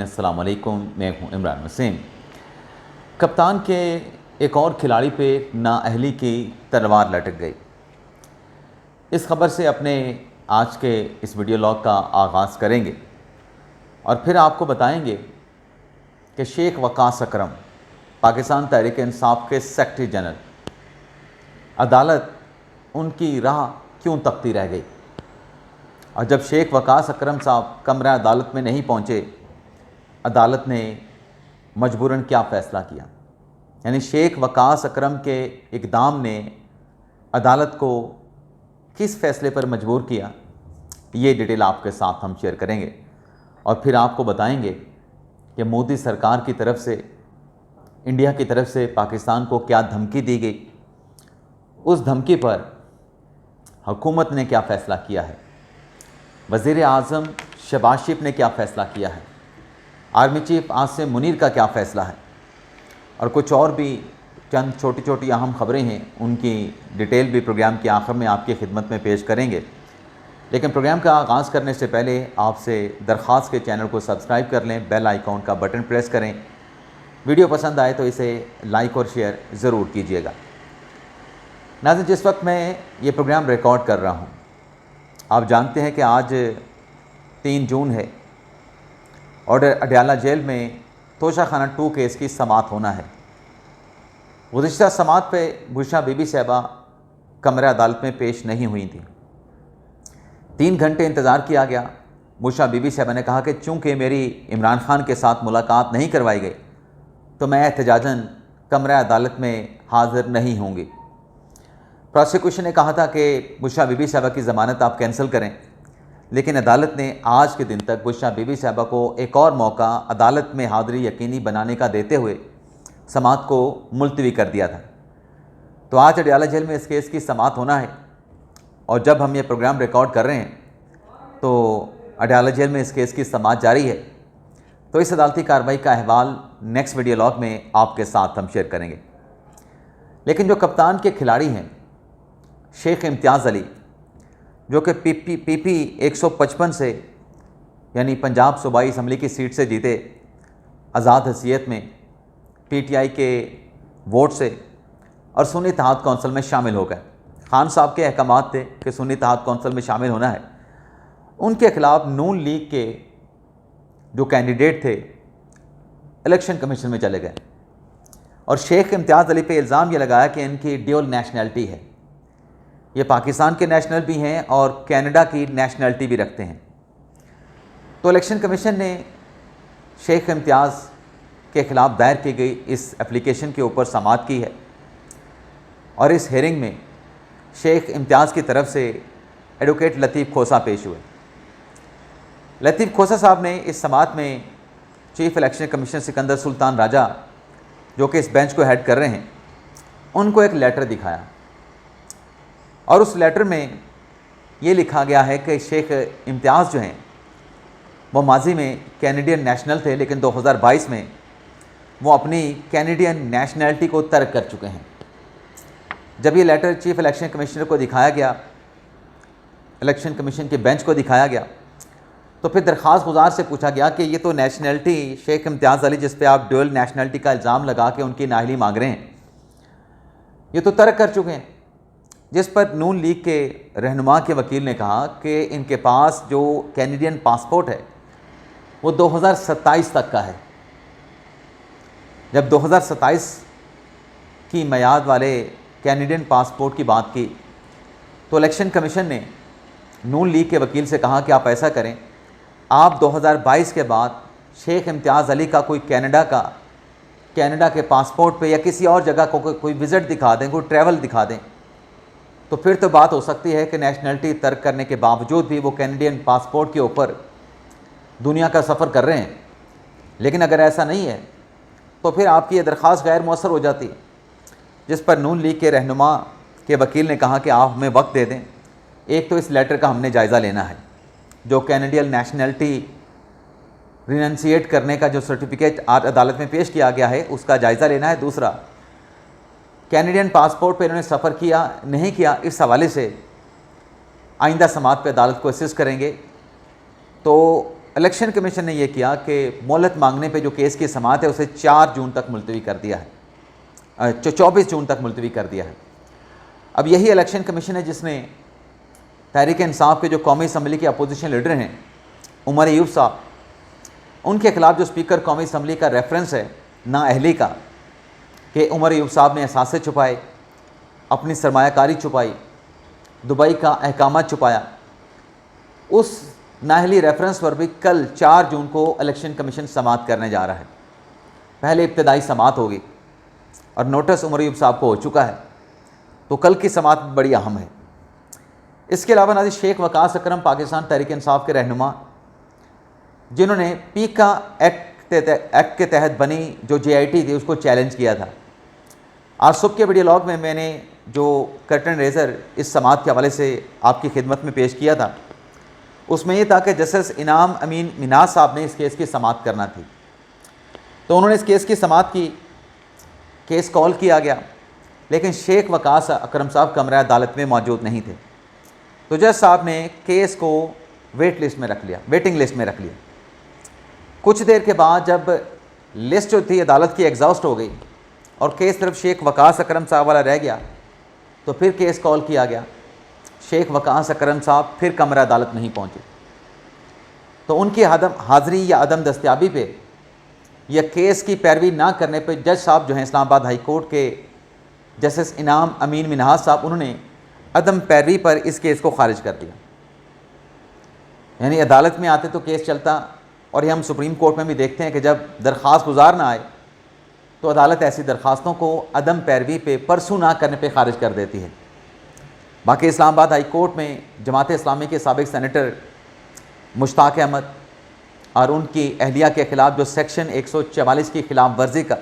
अस्सलाम वालेकुम, मैं हूं इमरान वसीम। कप्तान के एक और खिलाड़ी पे नाअहली की तलवार लटक गई। इस खबर से अपने आज के इस वीडियो लॉग का आगाज़ करेंगे और फिर आपको बताएंगे कि शेख वकास अकरम, पाकिस्तान तहरीक इंसाफ के सेक्रेटरी जनरल, अदालत उनकी राह क्यों तकती रह गई। और जब शेख वकास अकरम साहब कमरा अदालत में नहीं पहुँचे, अदालत ने मजबूरन क्या फ़ैसला किया। यानी शेख वकास अकरम के इक़दाम ने अदालत को किस फ़ैसले पर मजबूर किया, ये डिटेल आपके साथ हम शेयर करेंगे। और फिर आपको बताएंगे कि मोदी सरकार की तरफ से, इंडिया की तरफ से पाकिस्तान को क्या धमकी दी गई, उस धमकी पर हुकूमत ने क्या फ़ैसला किया है, वज़ीर आज़म शहबाज शरीफ ने क्या फ़ैसला किया है, आर्मी चीफ आसिम मुनीर का क्या फ़ैसला है, और कुछ और भी चंद छोटी छोटी अहम खबरें हैं, उनकी डिटेल भी प्रोग्राम के आखिर में आपकी खिदमत में पेश करेंगे। लेकिन प्रोग्राम का आगाज़ करने से पहले आपसे दरख्वास्त के चैनल को सब्सक्राइब कर लें, बेल आइकॉन का बटन प्रेस करें। वीडियो पसंद आए तो इसे लाइक और शेयर ज़रूर कीजिएगा। नाज़रीन, जिस वक्त मैं ये प्रोग्राम रिकॉर्ड कर रहा हूँ, आप जानते हैं कि आज 3 जून है और अडयाला जेल में तोशाखाना 2 केस की समाअत होना है। गुज़िश्ता समाअत पे बुशरा बीबी साहिबा कमरा अदालत में पेश नहीं हुई थी। 3 घंटे इंतज़ार किया गया। बुशरा बीबी साहिबा ने कहा कि चूँकि मेरी इमरान खान के साथ मुलाकात नहीं करवाई गई तो मैं एहतजाजन कमरा अदालत में हाज़िर नहीं होंगी। प्रोसिक्यूशन ने कहा था कि बुशरा बीबी साहिबा की ज़मानत आप कैंसिल करें, लेकिन अदालत ने आज के दिन तक बुशरा बीबी साहिबा को एक और मौका अदालत में हाज़िरी यकीनी बनाने का देते हुए समाअत को मुलतवी कर दिया था। तो आज अडयाला जेल में इस केस की समाअत होना है और जब हम ये प्रोग्राम रिकॉर्ड कर रहे हैं तो अडयाला जेल में इस केस की समाअत जारी है। तो इस अदालती कार्रवाई का अहवाल नेक्स्ट वीडियो लॉग में आपके साथ हम शेयर करेंगे। लेकिन जो कप्तान के खिलाड़ी हैं शेख इम्तियाज़ अली, जो कि पीपी 155 से यानी पंजाब सूबाई असम्बली की सीट से जीते, आज़ाद हैसियत में पीटीआई के वोट से और सुन्नी इत्तेहाद कौंसिल में शामिल हो गए। खान साहब के अहकामात थे कि सुन्नी इत्तेहाद कौंसिल में शामिल होना है। उनके ख़िलाफ़ नून लीग के जो कैंडिडेट थे इलेक्शन कमीशन में चले गए और शेख इम्तियाज़ अली पे इल्ज़ाम ये लगाया कि इनकी ड्यूल नेशनैलिटी है, ये पाकिस्तान के नेशनल भी हैं और कनाडा की नेशनैलिटी भी रखते हैं। तो इलेक्शन कमीशन ने शेख इम्तियाज़ के ख़िलाफ़ दायर की गई इस एप्लीकेशन के ऊपर समाअत की है और इस हेयरिंग में शेख इम्तियाज़ की तरफ से एडवोकेट लतीफ़ खोसा पेश हुए। लतीफ़ खोसा साहब ने इस समाअत में chief election commissioner Sikandar Sultan Raja, जो कि इस बेंच को हेड कर रहे हैं, उनको एक लेटर दिखाया और उस लेटर में ये लिखा गया है कि शेख इम्तियाज़ जो हैं वो माजी में कैनेडियन नेशनल थे, लेकिन 2022 में वो अपनी कैनेडियन नेशनैलिटी को तर्क कर चुके हैं। जब ये लेटर चीफ इलेक्शन कमिश्नर को दिखाया गया, इलेक्शन कमीशन के बेंच को दिखाया गया, तो फिर दरख्वास्त गुजार से पूछा गया कि ये तो नेशनैलिटी शेख इम्तियाज़ अली, जिस पे आप ड्यूअल नेशनैलिटी का इल्ज़ाम लगा के उनकी नाअहली मांग रहे हैं, ये तो तर्क कर चुके हैं। जिस पर नून लीग के रहनुमा के वकील ने कहा कि इनके पास जो कैनेडियन पासपोर्ट है वो 2027 तक का है। जब 2027 की मियाद वाले कैनेडियन पासपोर्ट की बात की तो इलेक्शन कमीशन ने नून लीग के वकील से कहा कि आप ऐसा करें, आप 2022 के बाद शेख इम्तियाज़ अली का कोई कनाडा के पासपोर्ट पे या किसी और जगह को कोई विज़िट दिखा दें, कोई ट्रैवल दिखा दें, तो फिर तो बात हो सकती है कि नेशनैलिटी तर्क करने के बावजूद भी वो कैनेडियन पासपोर्ट के ऊपर दुनिया का सफ़र कर रहे हैं। लेकिन अगर ऐसा नहीं है तो फिर आपकी ये दरख्वास्त गैर मौसर हो जाती है। जिस पर नून लीग के रहनुमा के वकील ने कहा कि आप हमें वक्त दे दें, एक तो इस लेटर का हमने जायज़ा लेना है, जो कैनेडियन नेशनैलिटी रिनंसिएट करने का जो सर्टिफिकेट आज अदालत में पेश किया गया है उसका जायज़ा लेना है। दूसरा, कैनेडियन पासपोर्ट पे इन्होंने सफ़र किया नहीं किया, इस हवाले से आइंदा समाअत पे अदालत को असिस्ट करेंगे। तो इलेक्शन कमीशन ने यह किया कि मोहलत मांगने पे जो केस की समाअत है उसे 4 जून तक मुलतवी कर दिया है, 24 जून तक मुलतवी कर दिया है। अब यही इलेक्शन कमीशन है जिसने तहरीक इंसाफ के जो कौमी असम्बली के अपोजिशन लीडर हैं उमर अयूब साहब, उनके खिलाफ जो स्पीकर कौमी असम्बली का रेफरेंस है नाअहली का कि उमर अयूब साहब ने असासे छुपाए, अपनी सरमायाकारी छुपाई, दुबई का अहकामात छुपाया, उस नाअहली रेफरेंस पर भी कल 4 जून को इलेक्शन कमीशन समाअत करने जा रहा है। पहले इब्तदाई समाअत होगी और नोटिस उमर अयूब साहब को हो चुका है, तो कल की समाअत बड़ी अहम है। इसके अलावा नाज़रीन, शेख वकास अकरम पाकिस्तान तहरीक इंसाफ के रहनुमा, जिन्होंने पीका एक्ट के तहत बनी जो JIT थी उसको चैलेंज किया था। आज सुबह के वीडियो लॉग में मैंने जो कर्टन रेजर इस समाअत के हवाले से आपकी खिदमत में पेश किया था, उसमें यह था कि जस्टिस इनाम अमीन मिनाज साहब ने इस केस की समाअत करना थी, तो उन्होंने इस केस की समाअत की, केस कॉल किया गया, लेकिन शेख वकास अकरम साहब कमरा अदालत में मौजूद नहीं थे, तो जज साहब ने केस को वेटिंग लिस्ट में रख लिया। कुछ देर के बाद जब लिस्ट जो थी अदालत की एग्जॉस्ट हो गई और केस सिर्फ शेख वकास अकरम साहब वाला रह गया, तो फिर केस कॉल किया गया। शेख वकास अकरम साहब फिर कमरा अदालत नहीं पहुँचे, तो उनकी हाज़िरी या अदम दस्तयाबी पे या केस की पैरवी ना करने पे जज साहब जो हैं इस्लामाबाद हाई कोर्ट के जस्टिस इनाम अमीन मिनहाज साहब, उन्होंने अदम पैरवी पर इस केस को खारिज कर दिया। यानी अदालत में आते तो केस चलता, और ये हम सुप्रीम कोर्ट में भी देखते हैं कि जब दरख्वास्त गुजार ना आए तो अदालत ऐसी दरख्वास्तों को अदम पैरवी पे परसू ना करने पे खारिज कर देती है। बाकी इस्लामाबाद हाई कोर्ट में जमात इस्लामी के साबिक सेनेटर मुश्ताक अहमद और उनकी अहलिया के ख़िलाफ़ जो सेक्शन 144 की खिलाफ वर्जी का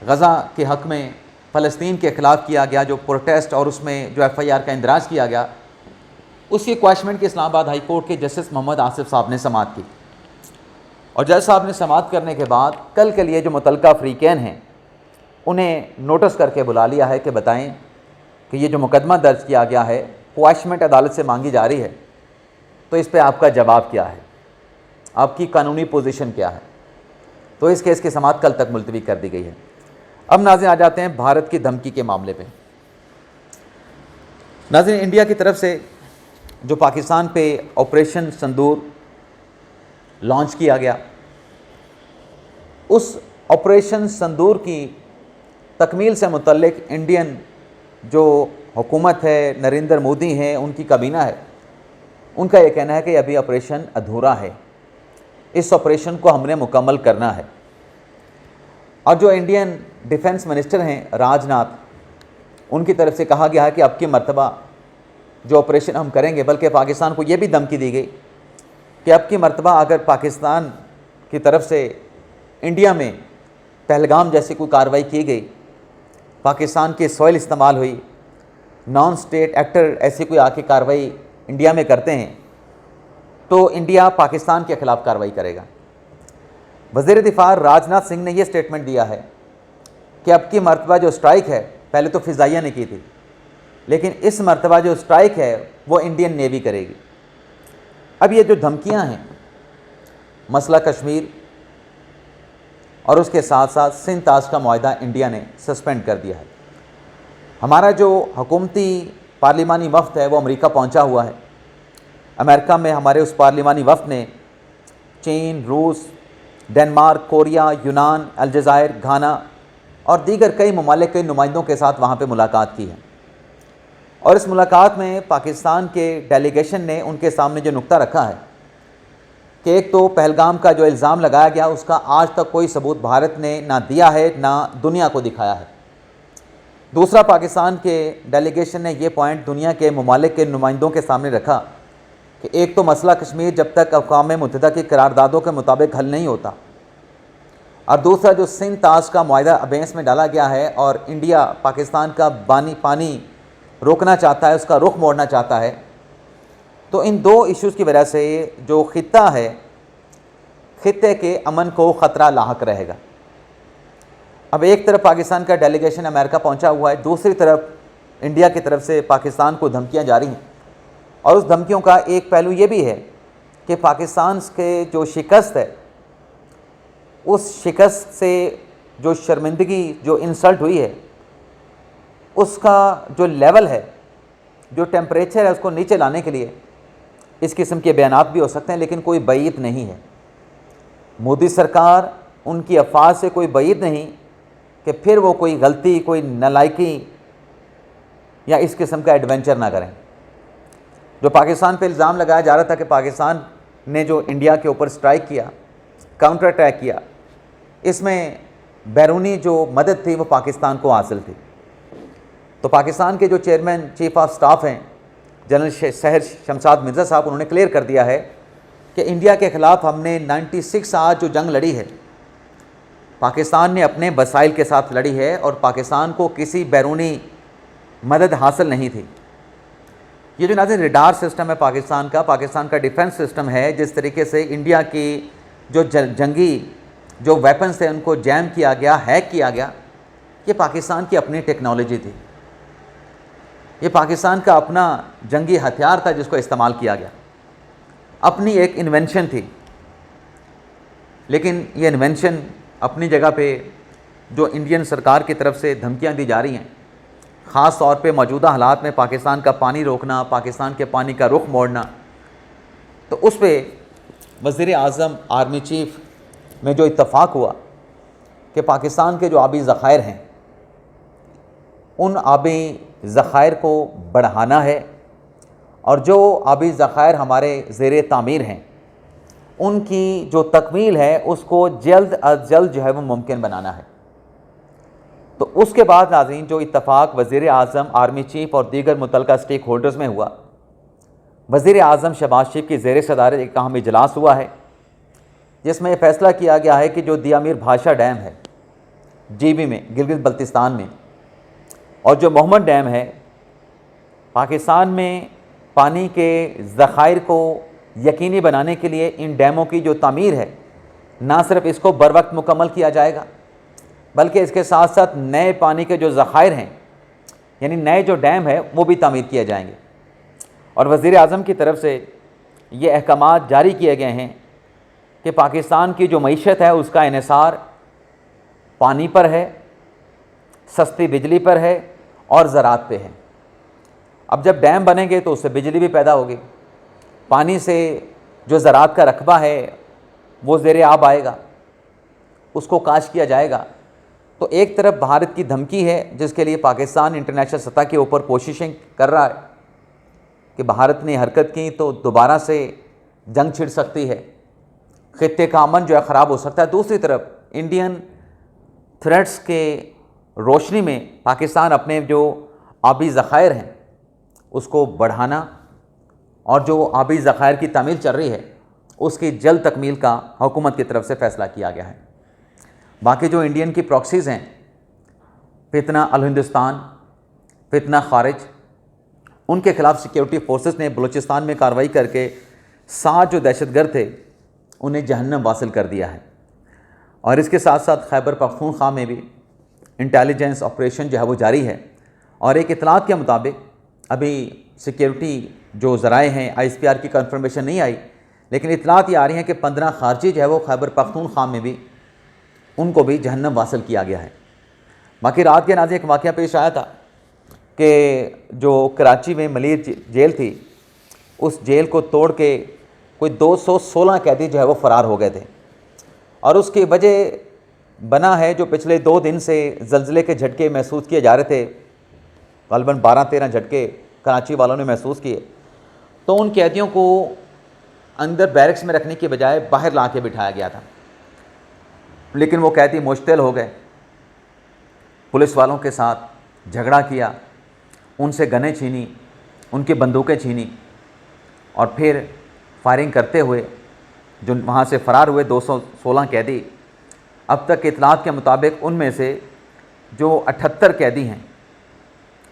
गज़ा के हक़ में फ़लस्तीन के ख़िलाफ़ किया गया जो प्रोटेस्ट और उसमें जो FIR का इंदराज किया गया, उसकी क्वाशमेंट की इस्लामाबाद हाई कोर्ट के जस्टिस मोहम्मद आसिफ साहब ने समाअत की, और जज साहब ने समाअत करने के बाद कल के लिए जो मुतलका फ़रीक़ैन हैं उन्हें नोटिस करके बुला लिया है कि बताएं कि ये जो मुकदमा दर्ज किया गया है, क्वाशमेंट अदालत से मांगी जा रही है, तो इस पर आपका जवाब क्या है, आपकी कानूनी पोजीशन क्या है। तो इस केस की समाअत कल तक मुलतवी कर दी गई है। अब नाज़रीन आ जाते हैं भारत की धमकी के मामले पे। नाज़रीन, इंडिया की तरफ से जो पाकिस्तान पे ऑपरेशन संदूर लॉन्च किया गया, उस ऑपरेशन संदूर की तकमील से मुतल्लिक इंडियन जो हुकूमत है, नरेंद्र मोदी हैं, उनकी काबीना है, उनका ये कहना है कि अभी ऑपरेशन अधूरा है, इस ऑपरेशन को हमने मुकम्मल करना है। और जो इंडियन डिफेंस मिनिस्टर हैं राजनाथ, उनकी तरफ से कहा गया है कि अब की मर्तबा जो ऑपरेशन हम करेंगे, बल्कि पाकिस्तान को ये भी धमकी दी गई कि अब की मर्तबा अगर पाकिस्तान की तरफ से इंडिया में पहलगाम जैसी कोई कार्रवाई की गई, पाकिस्तान की सॉइल इस्तेमाल हुई, नॉन स्टेट एक्टर ऐसी कोई आके कार्रवाई इंडिया में करते हैं, तो इंडिया पाकिस्तान के ख़िलाफ़ कार्रवाई करेगा। वज़ीर दिफ़ा राजनाथ सिंह ने यह स्टेटमेंट दिया है कि अब की मर्तबा जो स्ट्राइक है, पहले तो फ़िज़ाइया ने की थी, लेकिन इस मर्तबा जो स्ट्राइक है वो इंडियन नेवी करेगी। अब ये जो धमकियां हैं, मसला कश्मीर और उसके साथ साथ सिंध ताज का मुआहदा इंडिया ने सस्पेंड कर दिया है। हमारा जो हुकूमती पार्लिमानी वफ़द है वो अमेरिका पहुंचा हुआ है। अमेरिका में हमारे उस पार्लिमानी वफ़द ने चीन, रूस, डेनमार्क, कोरिया, यूनान, अलजायर, घाना और दीगर कई ममालिक के नुमाइंदों के साथ वहाँ पे मुलाकात की है। और इस मुलाकात में पाकिस्तान के डेलीगेशन ने उनके सामने जो नुक्ता रखा है कि एक तो पहलगाम का जो इल्ज़ाम लगाया गया उसका आज तक कोई सबूत भारत ने ना दिया है ना दुनिया को दिखाया है। दूसरा, पाकिस्तान के डेलीगेशन ने ये पॉइंट दुनिया के ममालिक के नुमाइंदों के सामने रखा कि एक तो मसला कश्मीर जब तक अक़वाम मुत्तहिदा की करारदादों के मुताबिक हल नहीं होता, और दूसरा जो सिंध ताज का मुआहदा अबेंस में डाला गया है और इंडिया पाकिस्तान का पानी रोकना चाहता है, उसका रुख मोड़ना चाहता है, तो इन दो इश्यूज़ की वजह से जो ख़ित्ता है, ख़ित्ते के अमन को ख़तरा लाहक रहेगा। अब एक तरफ पाकिस्तान का डेलीगेशन अमेरिका पहुंचा हुआ है, दूसरी तरफ इंडिया की तरफ से पाकिस्तान को धमकियां जारी हैं, और उस धमकियों का एक पहलू ये भी है कि पाकिस्तान के जो शिकस्त है, उस शिकस्त से जो शर्मिंदगी, जो इंसल्ट हुई है, उसका जो लेवल है, जो टेम्परेचर है, उसको नीचे लाने के लिए इस किस्म के बयानात भी हो सकते हैं, लेकिन कोई बईद नहीं है। मोदी सरकार, उनकी अफवाज से कोई बईद नहीं कि फिर वो कोई गलती, कोई नालायकी या इस किस्म का एडवेंचर ना करें। जो पाकिस्तान पे इल्ज़ाम लगाया जा रहा था कि पाकिस्तान ने जो इंडिया के ऊपर स्ट्राइक किया, काउंटर अटैक किया, इसमें बैरूनी जो मदद थी वो पाकिस्तान को हासिल थी। तो पाकिस्तान के जो चेयरमैन चीफ ऑफ स्टाफ हैं जनरल शहर शमशाद मिर्ज़ा साहब, उन्होंने क्लियर कर दिया है कि इंडिया के ख़िलाफ़ हमने 96 आज जो जंग लड़ी है, पाकिस्तान ने अपने वसाइल के साथ लड़ी है और पाकिस्तान को किसी बैरूनी मदद हासिल नहीं थी। ये जो नाज़रीन रडार सिस्टम है पाकिस्तान का डिफेंस सिस्टम है, जिस तरीके से इंडिया की जो जंगी जो वेपन्स थे उनको जैम किया गया, हैक किया गया, ये पाकिस्तान की अपनी टेक्नोलॉजी थी, ये पाकिस्तान का अपना जंगी हथियार था जिसको इस्तेमाल किया गया, अपनी एक इन्वेंशन थी। लेकिन ये इन्वेंशन अपनी जगह पे जो इंडियन सरकार की तरफ से धमकियां दी जा रही हैं, ख़ास तौर पे मौजूदा हालात में पाकिस्तान का पानी रोकना, पाकिस्तान के पानी का रुख मोड़ना, तो उस पर वज़ीर आज़म आर्मी चीफ़ में जो इत्तफ़ाक़ हुआ कि पाकिस्तान के जो आबी ज़ख़ायर हैं, उन आबी ज़ख़ायर को बढ़ाना है और जो आबी ज़ख़ायर हमारे ज़ेर तामीर हैं उनकी जो तकमील है उसको जल्द अज जल्द जो है वो मुमकिन बनाना है। तो उसके बाद नाज़रीन जो इत्तफ़ाक़ वज़ीर आज़म, आर्मी चीफ़ और दीगर मुतल्लिक़ा स्टेक होल्डर्स में हुआ, वज़ीर आज़म शहबाज शरीफ की ज़ेर सदारत एक अहम इजलास हुआ है जिसमें यह फ़ैसला किया गया है कि जो दियामीर भाषा डैम है GB में, गिलगित बल्तिस्तान में, और जो मोहम्मद डैम है पाकिस्तान में, पानी के ज़ख़ायर को यकीनी बनाने के लिए इन डैमों की जो तामीर है, ना सिर्फ इसको बर वक्त मुकम्मल किया जाएगा बल्कि इसके साथ साथ नए पानी के जो ज़ख़ायर हैं, यानी नए जो डैम है वो भी तामीर किए जाएंगे। और वज़ीर आज़म की तरफ से ये अहकामात जारी किए गए हैं कि पाकिस्तान की जो मईशत है उसका इन्हिसार पानी पर है, सस्ती बिजली पर है और ज़राअत पे है। अब जब डैम बनेंगे तो उससे बिजली भी पैदा होगी, पानी से जो ज़राअत का रकबा है वो ज़ेर आब आएगा, उसको काश किया जाएगा। तो एक तरफ भारत की धमकी है जिसके लिए पाकिस्तान इंटरनेशनल सतह के ऊपर कोशिशें कर रहा है कि भारत ने हरकत की तो दोबारा से जंग छिड़ सकती है, ख़ित्ते का अमन जो है ख़राब हो सकता है। दूसरी तरफ इंडियन थ्रेट्स के रोशनी में पाकिस्तान अपने जो आबी ज़ख़ायर हैं उसको बढ़ाना और जो आबी ज़ख़ायर की तामील चल रही है उसकी जल्द तकमील का हुकूमत की तरफ से फ़ैसला किया गया है। बाकी जो इंडियन की प्रॉक्सीज़ हैं, फितना अल हिंदुस्तान, फितना खारिज, उनके ख़िलाफ़ सिक्योरिटी फोर्सेस ने बलूचिस्तान में कार्रवाई करके 7 जो दहशतगर्द थे उन्हें जहन्नम वासिल कर दिया है। और इसके साथ साथ खैबर पख्तूनख्वा में भी इंटेलिजेंस ऑपरेशन जो है वो जारी है। और एक इतलात के मुताबिक अभी सिक्योरिटी जो ज़राए हैं ISPR की कंफर्मेशन नहीं आई, लेकिन इतलात ये आ रही हैं कि 15 खारजी जो है वो खैबर पख्तूनख्वा में भी उनको भी जहन्नम वासिल किया गया है। बाकी रात के नाज़रीन एक वाक़या पेश आया था कि जो कराची में मलिर जेल थी, उस जेल को तोड़ के कोई 216 कैदी जो है वो फ़रार हो गए थे। और उसकी वजह बना है जो पिछले 2 दिन से ज़लज़ले के झटके महसूस किए जा रहे थे, ग़ालिबन 12-13 झटके कराची वालों ने महसूस किए, तो उन कैदियों को अंदर बैरक्स में रखने के बजाय बाहर ला के बिठाया गया था। लेकिन वो कैदी मुश्तिल हो गए, पुलिस वालों के साथ झगड़ा किया, उनसे गनें छीनी, उनकी बंदूकें छीनी और फिर फायरिंग करते हुए जो वहाँ से फ़रार हुए 216 कैदी, अब तक के इतलात के मुताबिक उनमें से जो 78 कैदी हैं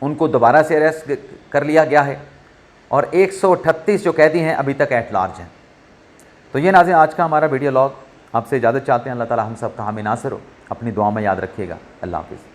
उनको दोबारा से अरेस्ट कर लिया गया है और 138 जो कैदी हैं अभी तक एट लार्ज हैं। तो ये नाज़रीन आज का हमारा वीडियो लॉग, आपसे इजाज़त चाहते हैं। अल्लाह ताला हम सब का हामी नासिर हो। अपनी दुआ में याद रखिएगा। अल्लाह हाफ़िज़।